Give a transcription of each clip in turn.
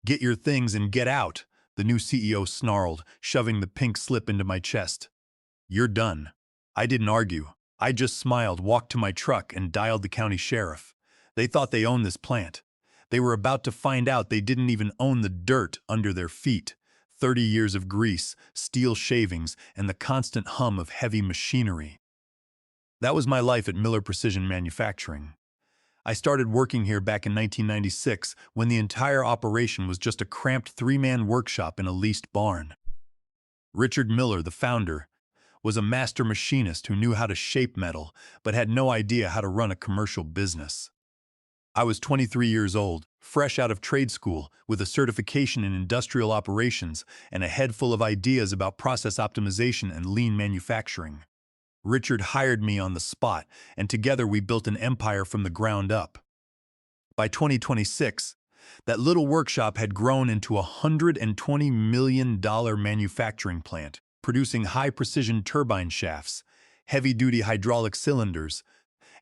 "Get your things and get out," the new CEO snarled, shoving the pink slip into my chest. "You're done." I didn't argue. I just smiled, walked to my truck, and dialed the county sheriff. They thought they owned this plant. They were about to find out they didn't even own the dirt under their feet. 30 years of grease, steel shavings, and the constant hum of heavy machinery. That was my life at Miller Precision Manufacturing. I started working here back in 1996 when the entire operation was just a cramped three-man workshop in a leased barn. Richard Miller, the founder, was a master machinist who knew how to shape metal but had no idea how to run a commercial business. I was 23 years old, fresh out of trade school, with a certification in industrial operations and a head full of ideas about process optimization and lean manufacturing. Richard hired me on the spot, and together we built an empire from the ground up. By 2026, that little workshop had grown into a $120 million manufacturing plant, producing high-precision turbine shafts, heavy-duty hydraulic cylinders,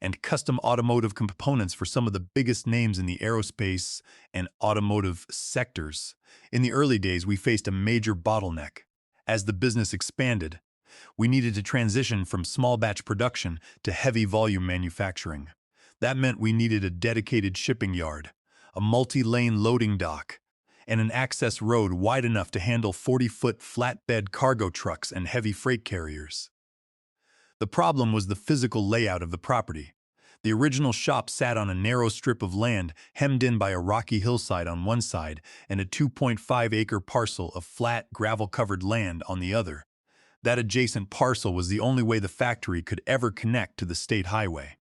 and custom automotive components for some of the biggest names in the aerospace and automotive sectors. In the early days, we faced a major bottleneck. As the business expanded, we needed to transition from small batch production to heavy volume manufacturing. That meant we needed a dedicated shipping yard, a multi-lane loading dock, and an access road wide enough to handle 40-foot flatbed cargo trucks and heavy freight carriers. The problem was the physical layout of the property. The original shop sat on a narrow strip of land hemmed in by a rocky hillside on one side and a 2.5-acre parcel of flat, gravel-covered land on the other. That adjacent parcel was the only way the factory could ever connect to the state highway.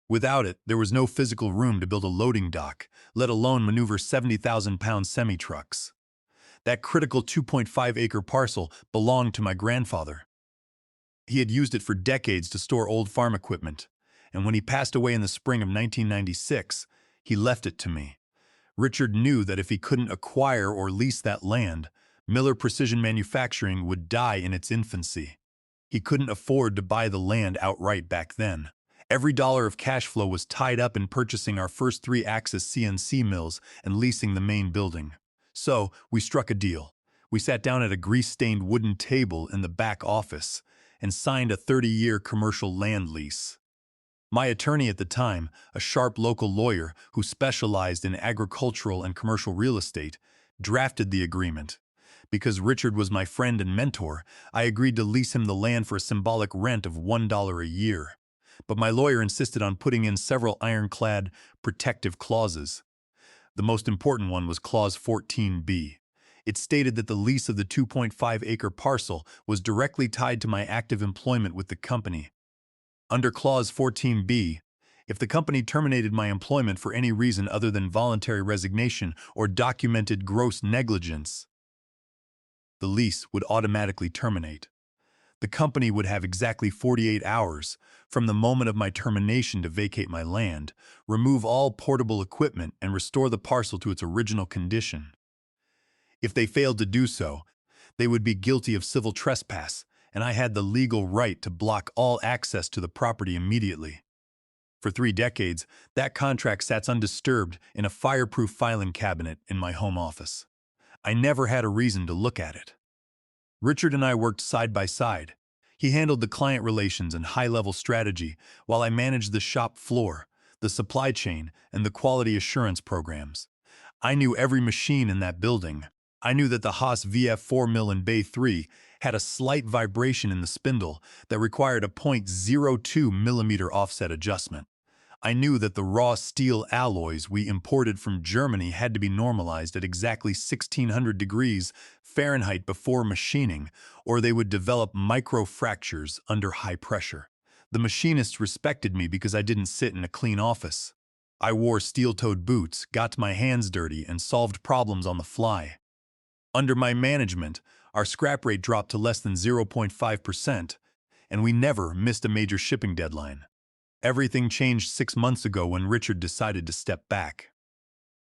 Without it, there was no physical room to build a loading dock, let alone maneuver 70,000-pound semi-trucks. That critical 2.5-acre parcel belonged to my grandfather. He had used it for decades to store old farm equipment, and when he passed away in the spring of 1996, he left it to me. Richard knew that if he couldn't acquire or lease that land, Miller Precision Manufacturing would die in its infancy. He couldn't afford to buy the land outright back then. Every dollar of cash flow was tied up in purchasing our first 3-axis CNC mills and leasing the main building. So, we struck a deal. We sat down at a grease-stained wooden table in the back office and signed a 30-year commercial land lease. My attorney at the time, a sharp local lawyer who specialized in agricultural and commercial real estate, drafted the agreement. Because Richard was my friend and mentor, I agreed to lease him the land for a symbolic rent of $1 a year. But my lawyer insisted on putting in several ironclad, protective clauses. The most important one was Clause 14B. It stated that the lease of the 2.5-acre parcel was directly tied to my active employment with the company. Under Clause 14B, if the company terminated my employment for any reason other than voluntary resignation or documented gross negligence, the lease would automatically terminate. The company would have exactly 48 hours from the moment of my termination to vacate my land, remove all portable equipment, and restore the parcel to its original condition. If they failed to do so, they would be guilty of civil trespass, and I had the legal right to block all access to the property immediately. For 3 decades, that contract sat undisturbed in a fireproof filing cabinet in my home office. I never had a reason to look at it. Richard and I worked side by side. He handled the client relations and high-level strategy, while I managed the shop floor, the supply chain, and the quality assurance programs. I knew every machine in that building. I knew that the Haas VF4 mill in Bay 3 had a slight vibration in the spindle that required a 0.02 millimeter offset adjustment. I knew that the raw steel alloys we imported from Germany had to be normalized at exactly 1600 degrees Fahrenheit before machining, or they would develop micro-fractures under high pressure. The machinists respected me because I didn't sit in a clean office. I wore steel-toed boots, got my hands dirty, and solved problems on the fly. Under my management, our scrap rate dropped to less than 0.5%, and we never missed a major shipping deadline. Everything changed 6 months ago when Richard decided to step back.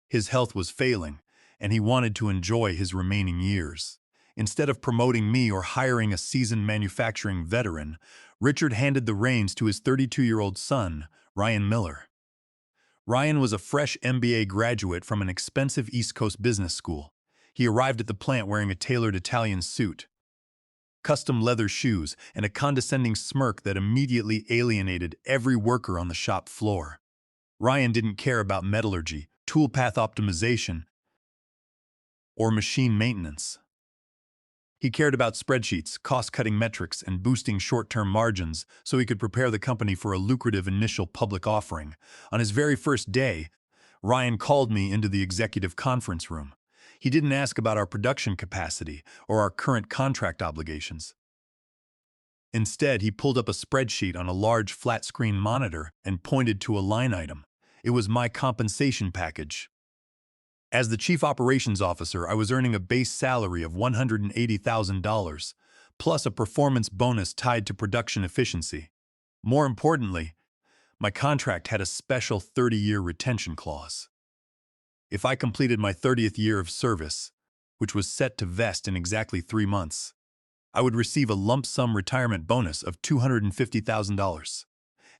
His health was failing, and he wanted to enjoy his remaining years. Instead of promoting me or hiring a seasoned manufacturing veteran, Richard handed the reins to his 32-year-old son, Ryan Miller. Ryan was a fresh MBA graduate from an expensive East Coast business school. He arrived at the plant wearing a tailored Italian suit, custom leather shoes, and a condescending smirk that immediately alienated every worker on the shop floor. Ryan didn't care about metallurgy, toolpath optimization, or machine maintenance. He cared about spreadsheets, cost-cutting metrics, and boosting short-term margins so he could prepare the company for a lucrative initial public offering. On his very first day, Ryan called me into the executive conference room. He didn't ask about our production capacity or our current contract obligations. Instead, he pulled up a spreadsheet on a large flat-screen monitor and pointed to a line item. It was my compensation package. As the Chief Operations Officer, I was earning a base salary of $180,000, plus a performance bonus tied to production efficiency. More importantly, my contract had a special 30-year retention clause. If I completed my 30th year of service, which was set to vest in exactly 3 months, I would receive a lump sum retirement bonus of $250,000,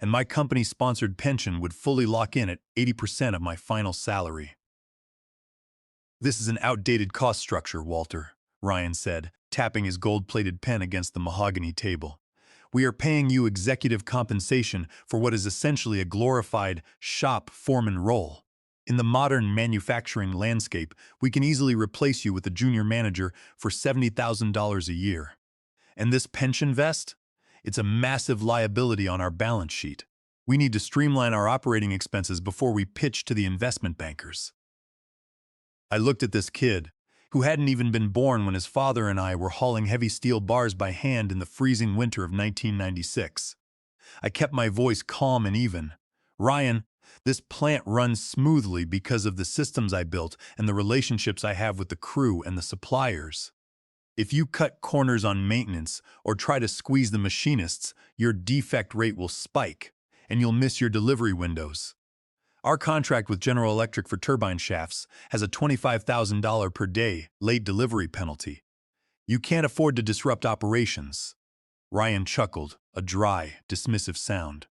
and my company-sponsored pension would fully lock in at 80% of my final salary. "This is an outdated cost structure, Walter," Ryan said, tapping his gold-plated pen against the mahogany table. "We are paying you executive compensation for what is essentially a glorified shop foreman role. In the modern manufacturing landscape, we can easily replace you with a junior manager for $70,000 a year. And this pension vest? It's a massive liability on our balance sheet. We need to streamline our operating expenses before we pitch to the investment bankers." I looked at this kid, who hadn't even been born when his father and I were hauling heavy steel bars by hand in the freezing winter of 1996. I kept my voice calm and even. "Ryan, this plant runs smoothly because of the systems I built and the relationships I have with the crew and the suppliers. If you cut corners on maintenance or try to squeeze the machinists, your defect rate will spike, and you'll miss your delivery windows. Our contract with General Electric for turbine shafts has a $25,000 per day late delivery penalty. You can't afford to disrupt operations." Ryan chuckled, a dry, dismissive sound.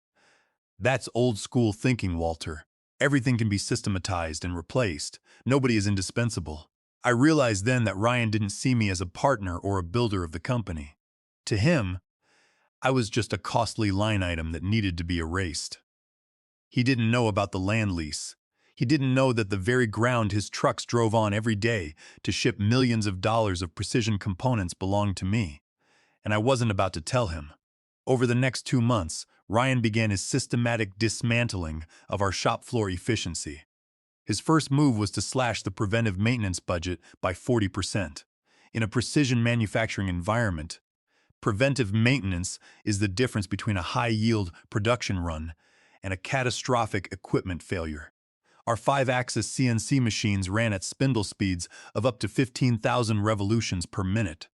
"That's old-school thinking, Walter. Everything can be systematized and replaced. Nobody is indispensable." I realized then that Ryan didn't see me as a partner or a builder of the company. To him, I was just a costly line item that needed to be erased. He didn't know about the land lease. He didn't know that the very ground his trucks drove on every day to ship millions of dollars of precision components belonged to me. And I wasn't about to tell him. Over the next 2 months, Ryan began his systematic dismantling of our shop floor efficiency. His first move was to slash the preventive maintenance budget by 40%. In a precision manufacturing environment, preventive maintenance is the difference between a high-yield production run and a catastrophic equipment failure. Our 5-axis CNC machines ran at spindle speeds of up to 15,000 revolutions per minute.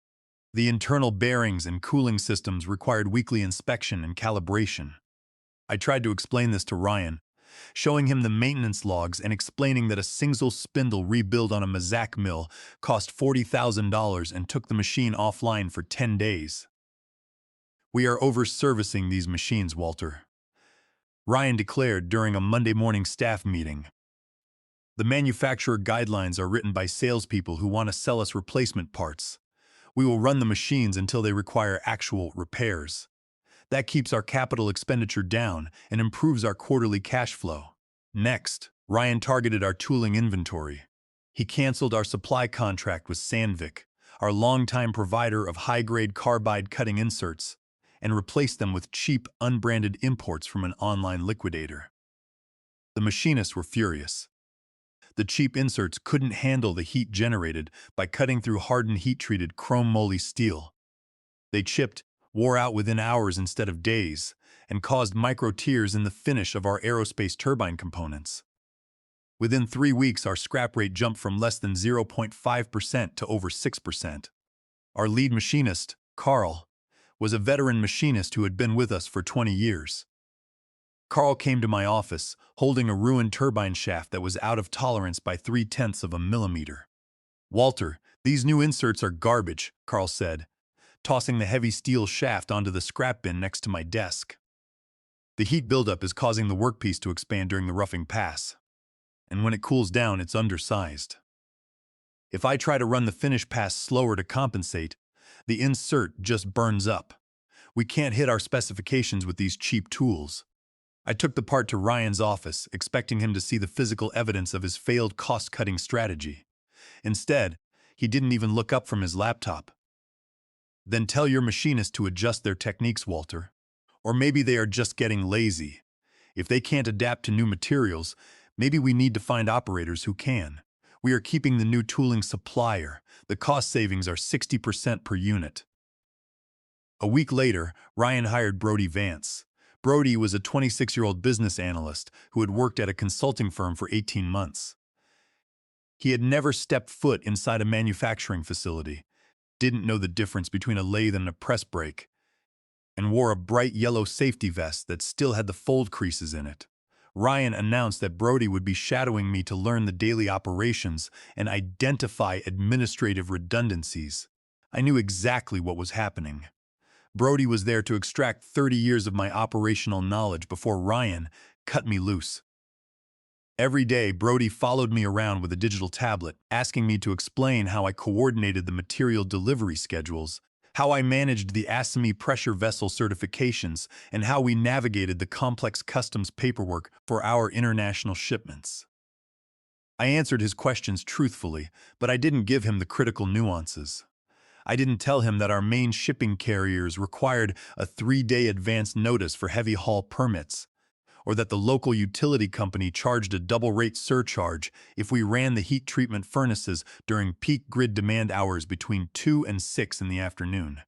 The internal bearings and cooling systems required weekly inspection and calibration. I tried to explain this to Ryan, showing him the maintenance logs and explaining that a single spindle rebuild on a Mazak mill cost $40,000 and took the machine offline for 10 days. "We are over-servicing these machines, Walter," Ryan declared during a Monday morning staff meeting. "The manufacturer guidelines are written by salespeople who want to sell us replacement parts. We will run the machines until they require actual repairs. That keeps our capital expenditure down and improves our quarterly cash flow." Next, Ryan targeted our tooling inventory. He canceled our supply contract with Sandvik, our longtime provider of high-grade carbide cutting inserts, and replaced them with cheap, unbranded imports from an online liquidator. The machinists were furious. The cheap inserts couldn't handle the heat generated by cutting through hardened heat-treated chrome moly steel. They chipped, wore out within hours instead of days, and caused micro-tears in the finish of our aerospace turbine components. Within 3 weeks, our scrap rate jumped from less than 0.5% to over 6%. Our lead machinist, Carl, was a veteran machinist who had been with us for 20 years. Carl came to my office, holding a ruined turbine shaft that was out of tolerance by 0.3 of a millimeter. "Walter, these new inserts are garbage," Carl said, tossing the heavy steel shaft onto the scrap bin next to my desk. The heat buildup is causing the workpiece to expand during the roughing pass, and when it cools down, it's undersized. If I try to run the finish pass slower to compensate, the insert just burns up. We can't hit our specifications with these cheap tools. I took the part to Ryan's office, expecting him to see the physical evidence of his failed cost-cutting strategy. Instead, he didn't even look up from his laptop. Then tell your machinist to adjust their techniques, Walter. Or maybe they are just getting lazy. If they can't adapt to new materials, maybe we need to find operators who can. We are keeping the new tooling supplier. The cost savings are 60% per unit. A week later, Ryan hired Brody Vance. Brody was a 26-year-old business analyst who had worked at a consulting firm for 18 months. He had never stepped foot inside a manufacturing facility, didn't know the difference between a lathe and a press brake, and wore a bright yellow safety vest that still had the fold creases in it. Ryan announced that Brody would be shadowing me to learn the daily operations and identify administrative redundancies. I knew exactly what was happening. Brody was there to extract 30 years of my operational knowledge before Ryan cut me loose. Every day, Brody followed me around with a digital tablet, asking me to explain how I coordinated the material delivery schedules, how I managed the ASME pressure vessel certifications, and how we navigated the complex customs paperwork for our international shipments. I answered his questions truthfully, but I didn't give him the critical nuances. I didn't tell him that our main shipping carriers required a 3-day advance notice for heavy haul permits, or that the local utility company charged a double-rate surcharge if we ran the heat treatment furnaces during peak grid demand hours between 2 and 6 in the afternoon.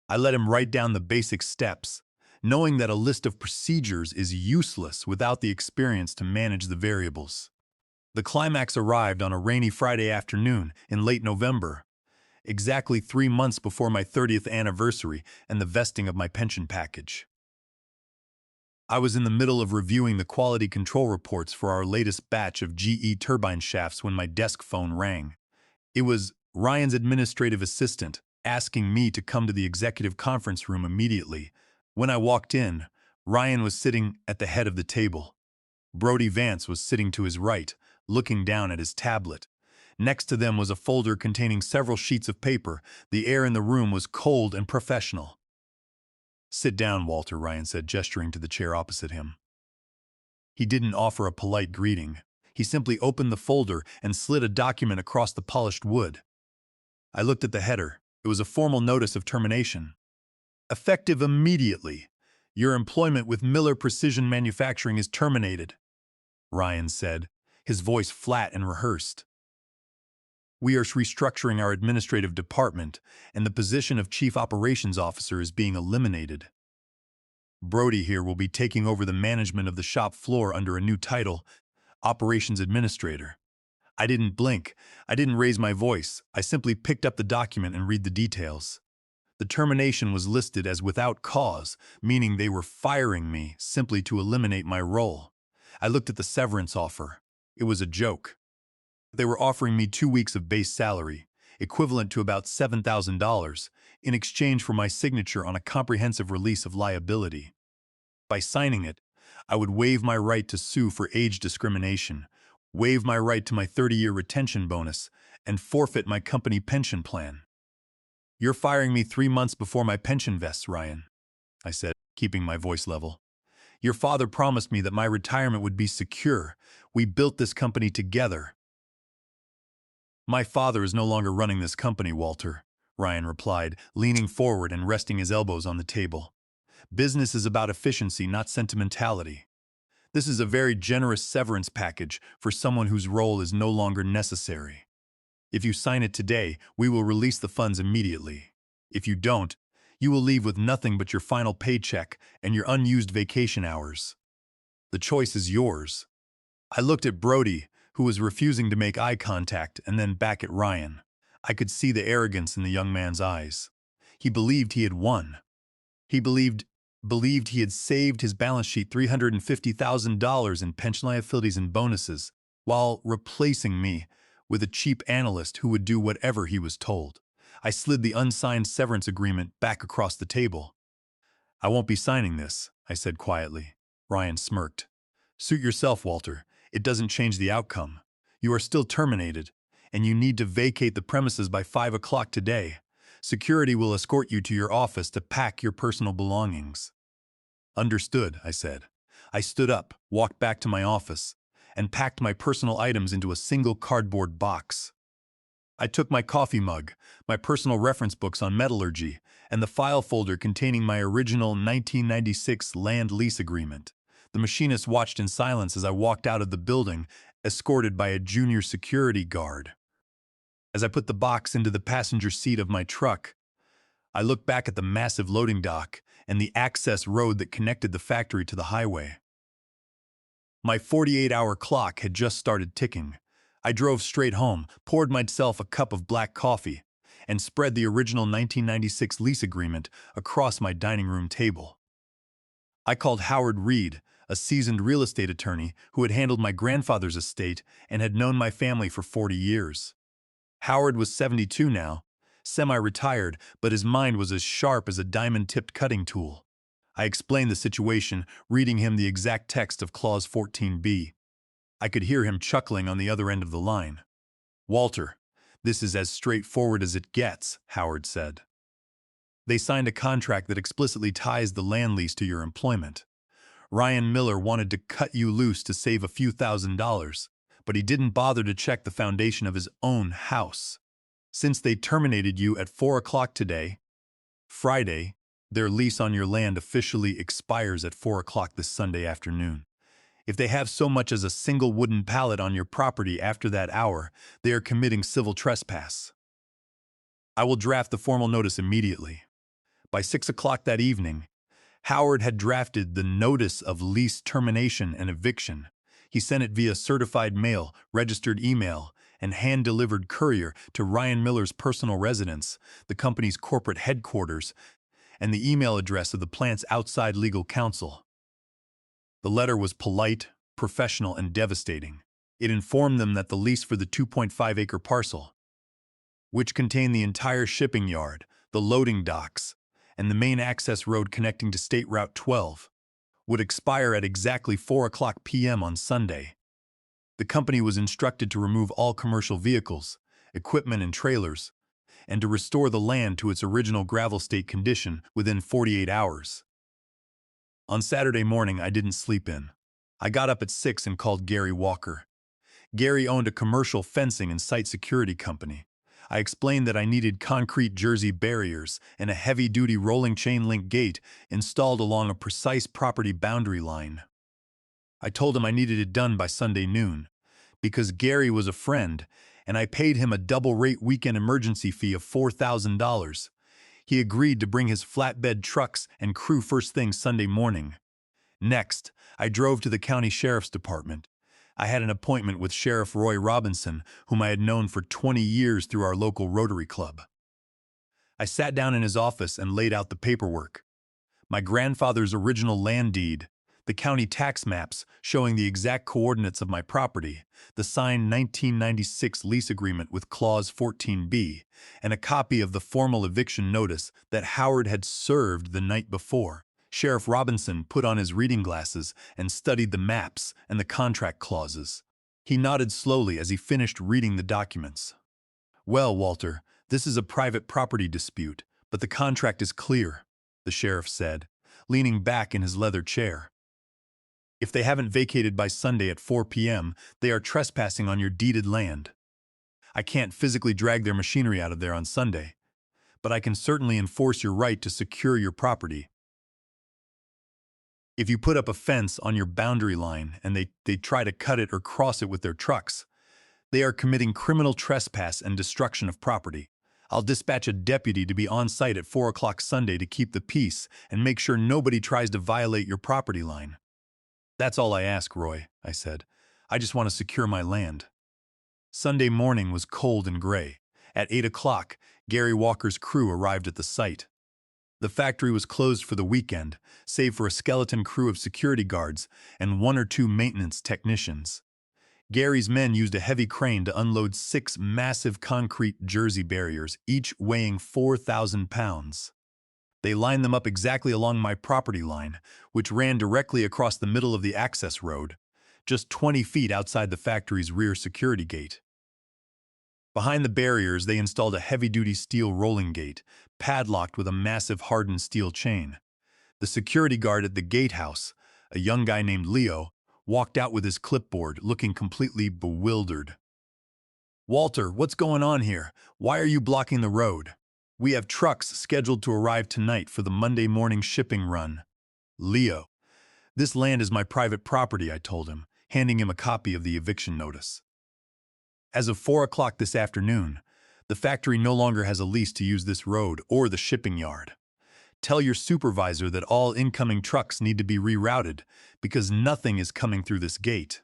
I let him write down the basic steps, knowing that a list of procedures is useless without the experience to manage the variables. The climax arrived on a rainy Friday afternoon in late November, exactly 3 months before my 30th anniversary and the vesting of my pension package. I was in the middle of reviewing the quality control reports for our latest batch of GE turbine shafts when my desk phone rang. It was Ryan's administrative assistant asking me to come to the executive conference room immediately. When I walked in, Ryan was sitting at the head of the table. Brody Vance was sitting to his right, looking down at his tablet. Next to them was a folder containing several sheets of paper. The air in the room was cold and professional. "Sit down, Walter," Ryan said, gesturing to the chair opposite him. He didn't offer a polite greeting. He simply opened the folder and slid a document across the polished wood. I looked at the header. It was a formal notice of termination. "Effective immediately. Your employment with Miller Precision Manufacturing is terminated," Ryan said, his voice flat and rehearsed. "We are restructuring our administrative department, and the position of Chief Operations Officer is being eliminated. Brody here will be taking over the management of the shop floor under a new title, Operations Administrator." I didn't blink. I didn't raise my voice. I simply picked up the document and read the details. The termination was listed as without cause, meaning they were firing me simply to eliminate my role. I looked at the severance offer. It was a joke. They were offering me 2 weeks of base salary, equivalent to about $7,000, in exchange for my signature on a comprehensive release of liability. By signing it, I would waive my right to sue for age discrimination, waive my right to my 30-year retention bonus, and forfeit my company pension plan. "You're firing me 3 months before my pension vests, Ryan," I said, keeping my voice level. "Your father promised me that my retirement would be secure. We built this company together." "My father is no longer running this company, Walter," Ryan replied, leaning forward and resting his elbows on the table. "Business is about efficiency, not sentimentality. This is a very generous severance package for someone whose role is no longer necessary. If you sign it today, we will release the funds immediately. If you don't, you will leave with nothing but your final paycheck and your unused vacation hours. The choice is yours." I looked at Brody, who was refusing to make eye contact, and then back at Ryan. I could see the arrogance in the young man's eyes. He believed he had won. He believed he had saved his balance sheet $350,000 in pension liabilities and bonuses, while replacing me with a cheap analyst who would do whatever he was told. I slid the unsigned severance agreement back across the table. I won't be signing this, I said quietly. Ryan smirked. Suit yourself, Walter. It doesn't change the outcome. You are still terminated, and you need to vacate the premises by 5 o'clock today. Security will escort you to your office to pack your personal belongings. Understood, I said. I stood up, walked back to my office, and packed my personal items into a single cardboard box. I took my coffee mug, my personal reference books on metallurgy, and the file folder containing my original 1996 land lease agreement. The machinist watched in silence as I walked out of the building, escorted by a junior security guard. As I put the box into the passenger seat of my truck, I looked back at the massive loading dock and the access road that connected the factory to the highway. My 48-hour clock had just started ticking. I drove straight home, poured myself a cup of black coffee, and spread the original 1996 lease agreement across my dining room table. I called Howard Reed, a seasoned real estate attorney who had handled my grandfather's estate and had known my family for 40 years. Howard was 72 now, semi-retired, but his mind was as sharp as a diamond-tipped cutting tool. I explained the situation, reading him the exact text of Clause 14b. I could hear him chuckling on the other end of the line. Walter, this is as straightforward as it gets, Howard said. They signed a contract that explicitly ties the land lease to your employment. Ryan Miller wanted to cut you loose to save a few $1,000s, but he didn't bother to check the foundation of his own house. Since they terminated you at 4 o'clock today, Friday, their lease on your land officially expires at 4 o'clock this Sunday afternoon. If they have so much as a single wooden pallet on your property after that hour, they are committing civil trespass. I will draft the formal notice immediately. By 6 o'clock that evening, Howard had drafted the Notice of Lease Termination and Eviction. He sent it via certified mail, registered email, and hand-delivered courier to Ryan Miller's personal residence, the company's corporate headquarters, and the email address of the plant's outside legal counsel. The letter was polite, professional, and devastating. It informed them that the lease for the 2.5-acre parcel, which contained the entire shipping yard, the loading docks, and the main access road connecting to State Route 12, would expire at exactly 4 o'clock p.m. on Sunday. The company was instructed to remove all commercial vehicles, equipment, and trailers, and to restore the land to its original gravel state condition within 48 hours. On Saturday morning, I didn't sleep in. I got up at 6 and called Gary Walker. Gary owned a commercial fencing and site security company. I explained that I needed concrete jersey barriers and a heavy-duty rolling chain-link gate installed along a precise property boundary line. I told him I needed it done by Sunday noon, because Gary was a friend, and I paid him a double-rate weekend emergency fee of $4,000. He agreed to bring his flatbed trucks and crew first thing Sunday morning. Next, I drove to the county sheriff's department. I had an appointment with Sheriff Roy Robinson, whom I had known for 20 years through our local Rotary Club. I sat down in his office and laid out the paperwork. My grandfather's original land deed, the county tax maps showing the exact coordinates of my property, the signed 1996 lease agreement with Clause 14b, and a copy of the formal eviction notice that Howard had served the night before. Sheriff Robinson put on his reading glasses and studied the maps and the contract clauses. He nodded slowly as he finished reading the documents. Well, Walter, this is a private property dispute, but the contract is clear, the sheriff said, leaning back in his leather chair. If they haven't vacated by Sunday at 4 p.m., they are trespassing on your deeded land. I can't physically drag their machinery out of there on Sunday, but I can certainly enforce your right to secure your property. If you put up a fence on your boundary line and they try to cut it or cross it with their trucks, they are committing criminal trespass and destruction of property. I'll dispatch a deputy to be on site at 4 o'clock Sunday to keep the peace and make sure nobody tries to violate your property line. That's all I ask, Roy, I said. I just want to secure my land. Sunday morning was cold and gray. At 8 o'clock, Gary Walker's crew arrived at the site. The factory was closed for the weekend, save for a skeleton crew of security guards and 1 or 2 maintenance technicians. Gary's men used a heavy crane to unload 6 massive concrete jersey barriers, each weighing 4,000 pounds. They lined them up exactly along my property line, which ran directly across the middle of the access road, just 20 feet outside the factory's rear security gate. Behind the barriers, they installed a heavy-duty steel rolling gate, padlocked with a massive hardened steel chain. The security guard at the gatehouse, a young guy named Leo, walked out with his clipboard, looking completely bewildered. "Walter, what's going on here? Why are you blocking the road? We have trucks scheduled to arrive tonight for the Monday morning shipping run." "Leo, this land is my private property," I told him, handing him a copy of the eviction notice. "As of 4 o'clock this afternoon, the factory no longer has a lease to use this road or the shipping yard. Tell your supervisor that all incoming trucks need to be rerouted because nothing is coming through this gate."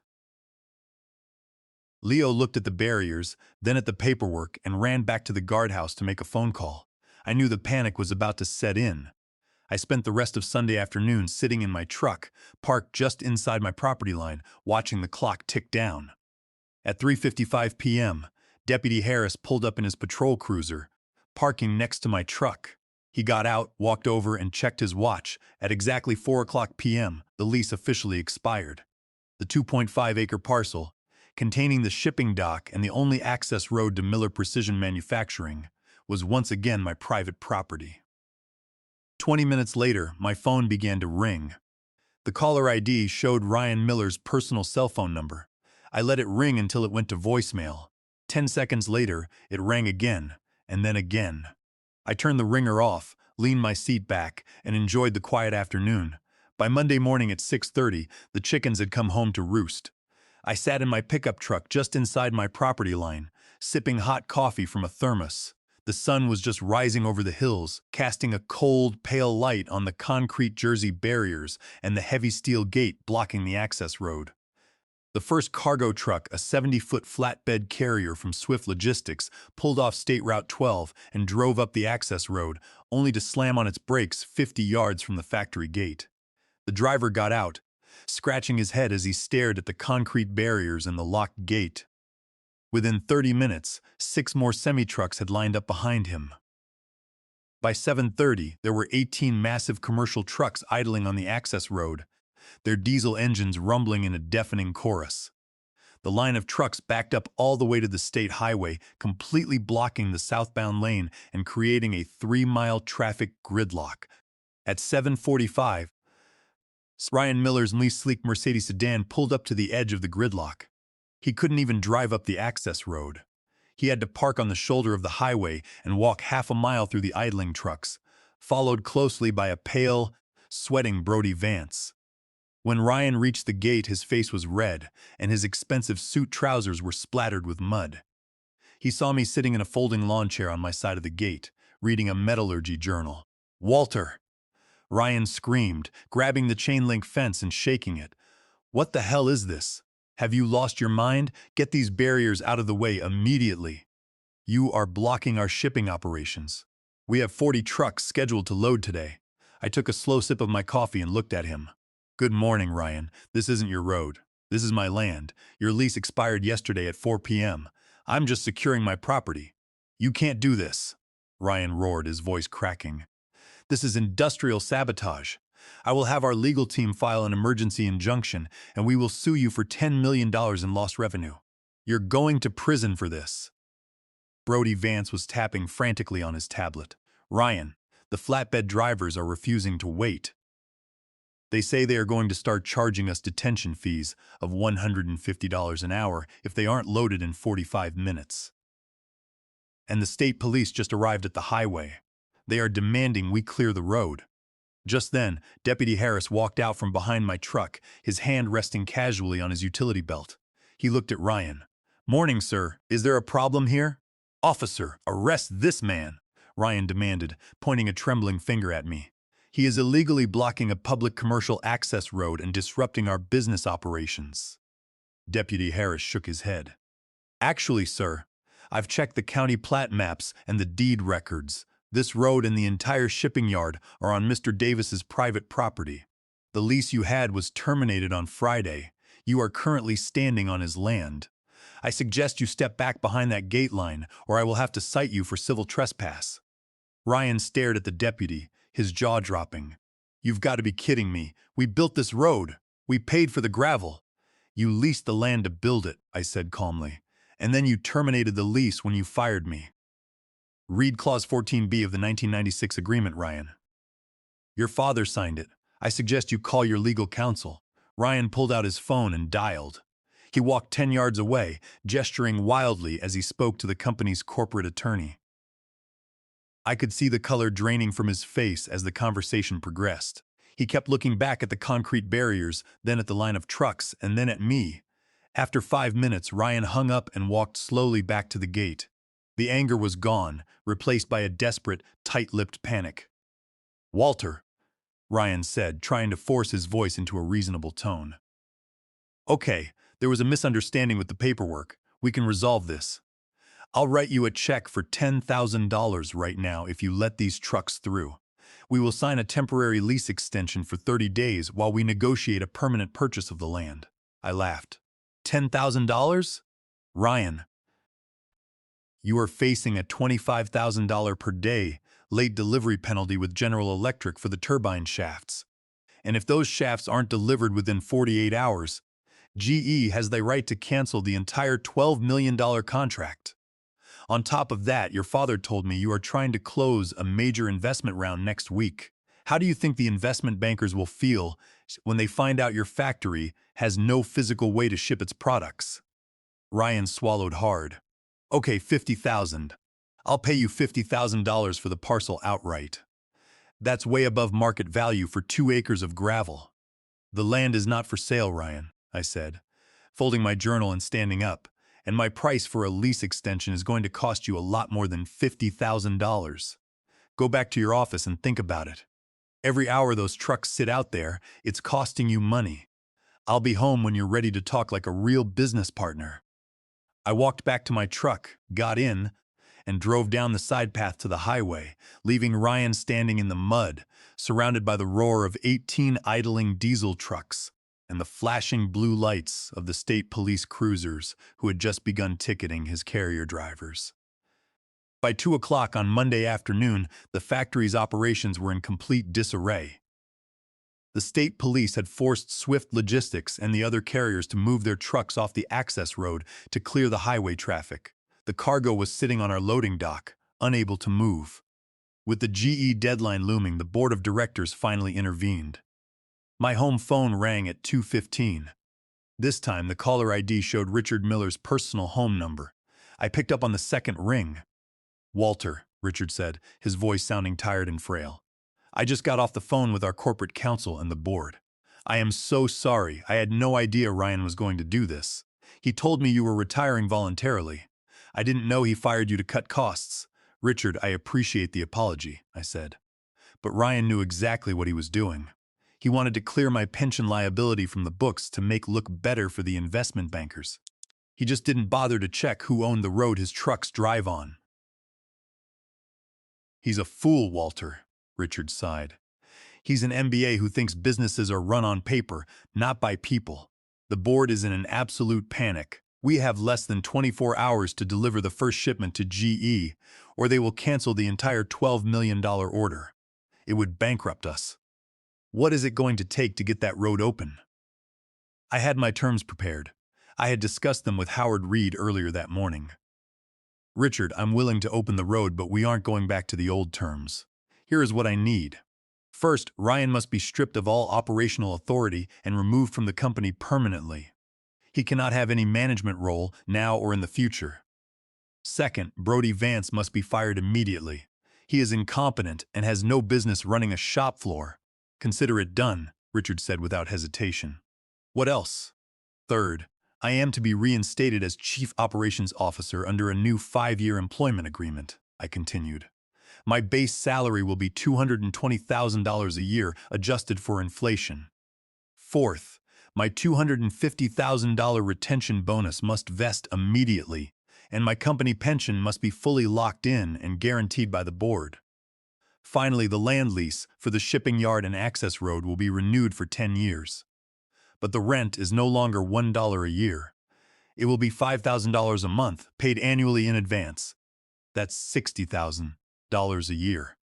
Leo looked at the barriers, then at the paperwork, and ran back to the guardhouse to make a phone call. I knew the panic was about to set in. I spent the rest of Sunday afternoon sitting in my truck, parked just inside my property line, watching the clock tick down. At 3:55 p.m., Deputy Harris pulled up in his patrol cruiser, parking next to my truck. He got out, walked over, and checked his watch. At exactly 4 o'clock p.m., the lease officially expired. The 2.5-acre parcel, containing the shipping dock and the only access road to Miller Precision Manufacturing, was once again my private property. 20 minutes later, my phone began to ring. The caller ID showed Ryan Miller's personal cell phone number. I let it ring until it went to voicemail. 10 seconds later, it rang again, and then again. I turned the ringer off, leaned my seat back, and enjoyed the quiet afternoon. By Monday morning at 6:30, the chickens had come home to roost. I sat in my pickup truck just inside my property line, sipping hot coffee from a thermos. The sun was just rising over the hills, casting a cold, pale light on the concrete Jersey barriers and the heavy steel gate blocking the access road. The first cargo truck, a 70-foot flatbed carrier from Swift Logistics, pulled off State Route 12 and drove up the access road, only to slam on its brakes 50 yards from the factory gate. The driver got out, scratching his head as he stared at the concrete barriers and the locked gate. Within 30 minutes, 6 more semi-trucks had lined up behind him. By 7:30, there were 18 massive commercial trucks idling on the access road, their diesel engines rumbling in a deafening chorus. The line of trucks backed up all the way to the state highway, completely blocking the southbound lane and creating a 3-mile traffic gridlock. At 7:45, Ryan Miller's sleek Mercedes sedan pulled up to the edge of the gridlock. He couldn't even drive up the access road. He had to park on the shoulder of the highway and walk half a mile through the idling trucks, followed closely by a pale, sweating Brody Vance. When Ryan reached the gate, his face was red, and his expensive suit trousers were splattered with mud. He saw me sitting in a folding lawn chair on my side of the gate, reading a metallurgy journal. "Walter!" Ryan screamed, grabbing the chain-link fence and shaking it. "What the hell is this? Have you lost your mind? Get these barriers out of the way immediately. You are blocking our shipping operations. We have 40 trucks scheduled to load today." I took a slow sip of my coffee and looked at him. "Good morning, Ryan. This isn't your road. This is my land. Your lease expired yesterday at 4 p.m. I'm just securing my property. You can't do this," Ryan roared, his voice cracking. "This is industrial sabotage. I will have our legal team file an emergency injunction, and we will sue you for $10 million in lost revenue. You're going to prison for this." Brody Vance was tapping frantically on his tablet. "Ryan, the flatbed drivers are refusing to wait. They say they are going to start charging us detention fees of $150 an hour if they aren't loaded in 45 minutes. And the state police just arrived at the highway. They are demanding we clear the road." Just then, Deputy Harris walked out from behind my truck, his hand resting casually on his utility belt. He looked at Ryan. "Morning, sir. Is there a problem here?" "Officer, arrest this man," Ryan demanded, pointing a trembling finger at me. "He is illegally blocking a public commercial access road and disrupting our business operations." Deputy Harris shook his head. "Actually, sir, I've checked the county plat maps and the deed records. This road and the entire shipping yard are on Mr. Davis's private property. The lease you had was terminated on Friday. You are currently standing on his land. I suggest you step back behind that gate line, or I will have to cite you for civil trespass." Ryan stared at the deputy, his jaw dropping. You've got to be kidding me. We built this road. We paid for the gravel. You leased the land to build it, I said calmly. And then you terminated the lease when you fired me. Read Clause 14B of the 1996 agreement, Ryan. Your father signed it. I suggest you call your legal counsel. Ryan pulled out his phone and dialed. He walked 10 yards away, gesturing wildly as he spoke to the company's corporate attorney. I could see the color draining from his face as the conversation progressed. He kept looking back at the concrete barriers, then at the line of trucks, and then at me. After 5 minutes, Ryan hung up and walked slowly back to the gate. The anger was gone, replaced by a desperate, tight-lipped panic. "Walter," Ryan said, trying to force his voice into a reasonable tone. "Okay, there was a misunderstanding with the paperwork. We can resolve this. I'll write you a check for $10,000 right now if you let these trucks through. We will sign a temporary lease extension for 30 days while we negotiate a permanent purchase of the land." I laughed. $10,000? Ryan, you are facing a $25,000 per day late delivery penalty with General Electric for the turbine shafts. And if those shafts aren't delivered within 48 hours, GE has the right to cancel the entire $12 million contract. On top of that, your father told me you are trying to close a major investment round next week. How do you think the investment bankers will feel when they find out your factory has no physical way to ship its products? Ryan swallowed hard. Okay, $50,000. I'll pay you $50,000 for the parcel outright. That's way above market value for 2 acres of gravel. The land is not for sale, Ryan, I said, folding my journal and standing up, and my price for a lease extension is going to cost you a lot more than $50,000. Go back to your office and think about it. Every hour those trucks sit out there, it's costing you money. I'll be home when you're ready to talk like a real business partner. I walked back to my truck, got in, and drove down the side path to the highway, leaving Ryan standing in the mud, surrounded by the roar of 18 idling diesel trucks and the flashing blue lights of the state police cruisers who had just begun ticketing his carrier drivers. By 2 o'clock on Monday afternoon, the factory's operations were in complete disarray. The state police had forced Swift Logistics and the other carriers to move their trucks off the access road to clear the highway traffic. The cargo was sitting on our loading dock, unable to move. With the GE deadline looming, the board of directors finally intervened. My home phone rang at 2:15. This time, the caller ID showed Richard Miller's personal home number. I picked up on the second ring. "Walter," Richard said, his voice sounding tired and frail. "I just got off the phone with our corporate counsel and the board. I am so sorry. I had no idea Ryan was going to do this. He told me you were retiring voluntarily. I didn't know he fired you to cut costs." "Richard, I appreciate the apology," I said. But Ryan knew exactly what he was doing. He wanted to clear my pension liability from the books to make look better for the investment bankers. He just didn't bother to check who owned the road his trucks drive on. "He's a fool, Walter," Richard sighed. "He's an MBA who thinks businesses are run on paper, not by people. The board is in an absolute panic. We have less than 24 hours to deliver the first shipment to GE, or they will cancel the entire $12 million order. It would bankrupt us. What is it going to take to get that road open?" I had my terms prepared. I had discussed them with Howard Reed earlier that morning. "Richard, I'm willing to open the road, but we aren't going back to the old terms. Here is what I need. First, Ryan must be stripped of all operational authority and removed from the company permanently. He cannot have any management role now or in the future. Second, Brody Vance must be fired immediately. He is incompetent and has no business running a shop floor." "Consider it done," Richard said without hesitation. "What else?" "Third, I am to be reinstated as Chief Operations Officer under a new 5-year employment agreement," I continued. "My base salary will be $220,000 a year, adjusted for inflation. Fourth, my $250,000 retention bonus must vest immediately, and my company pension must be fully locked in and guaranteed by the board. Finally, the land lease for the shipping yard and access road will be renewed for 10 years. But the rent is no longer $1 a year. It will be $5,000 a month, paid annually in advance. That's $60,000 a year.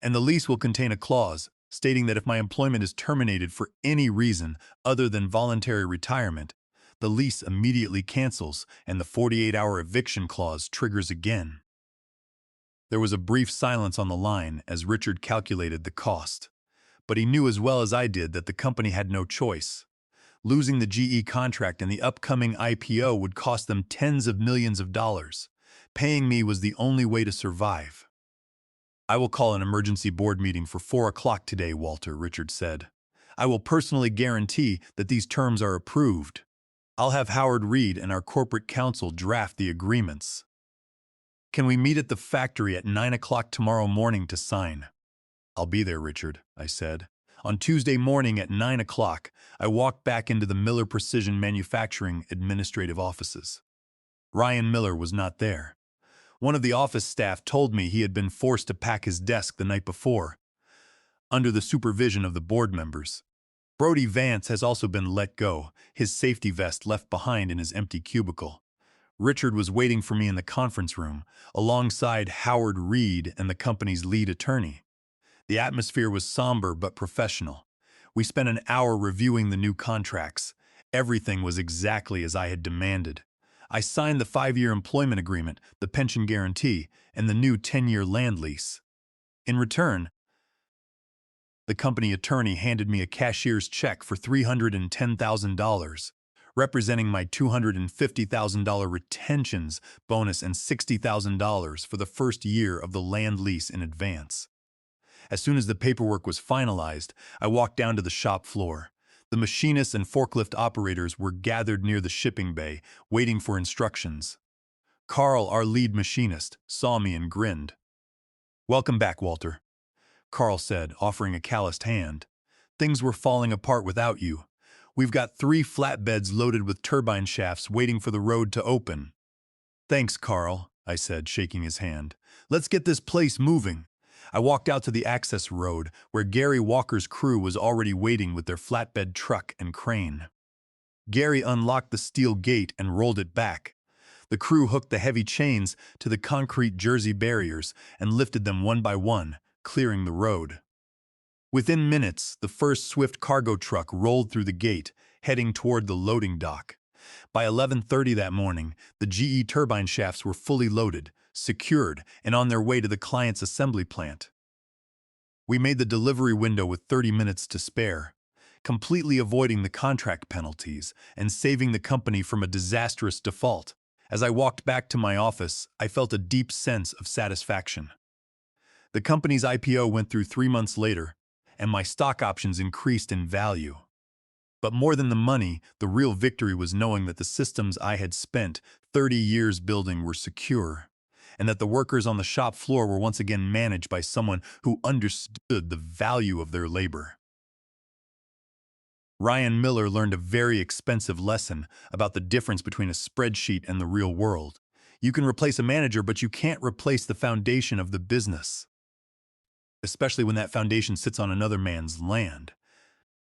And the lease will contain a clause stating that if my employment is terminated for any reason other than voluntary retirement, the lease immediately cancels and the 48-hour eviction clause triggers again. There was a brief silence on the line as Richard calculated the cost. But he knew as well as I did that the company had no choice. Losing the GE contract and the upcoming IPO would cost them tens of millions of dollars. Paying me was the only way to survive. "I will call an emergency board meeting for 4 o'clock today, Walter," Richard said. "I will personally guarantee that these terms are approved. I'll have Howard Reed and our corporate counsel draft the agreements. Can we meet at the factory at 9 o'clock tomorrow morning to sign?" "I'll be there, Richard," I said. On Tuesday morning at 9 o'clock, I walked back into the Miller Precision Manufacturing administrative offices. Ryan Miller was not there. One of the office staff told me he had been forced to pack his desk the night before, under the supervision of the board members. Brody Vance has also been let go, his safety vest left behind in his empty cubicle. Richard was waiting for me in the conference room, alongside Howard Reed and the company's lead attorney. The atmosphere was somber but professional. We spent an hour reviewing the new contracts. Everything was exactly as I had demanded. I signed the 5-year employment agreement, the pension guarantee, and the new 10-year land lease. In return, the company attorney handed me a cashier's check for $310,000, representing my $250,000 retentions bonus and $60,000 for the first year of the land lease in advance. As soon as the paperwork was finalized, I walked down to the shop floor. The machinists and forklift operators were gathered near the shipping bay, waiting for instructions. Carl, our lead machinist, saw me and grinned. "Welcome back, Walter," Carl said, offering a calloused hand. "Things were falling apart without you. We've got 3 flatbeds loaded with turbine shafts waiting for the road to open." "Thanks, Carl," I said, shaking his hand. "Let's get this place moving." I walked out to the access road, where Gary Walker's crew was already waiting with their flatbed truck and crane. Gary unlocked the steel gate and rolled it back. The crew hooked the heavy chains to the concrete Jersey barriers and lifted them one by one, clearing the road. Within minutes, the first Swift cargo truck rolled through the gate, heading toward the loading dock. By 11:30 that morning, the GE turbine shafts were fully loaded, secured, and on their way to the client's assembly plant. We made the delivery window with 30 minutes to spare, completely avoiding the contract penalties and saving the company from a disastrous default. As I walked back to my office, I felt a deep sense of satisfaction. The company's IPO went through 3 months later, and my stock options increased in value. But more than the money, the real victory was knowing that the systems I had spent 30 years building were secure, and that the workers on the shop floor were once again managed by someone who understood the value of their labor. Ryan Miller learned a very expensive lesson about the difference between a spreadsheet and the real world. You can replace a manager, but you can't replace the foundation of the business, especially when that foundation sits on another man's land.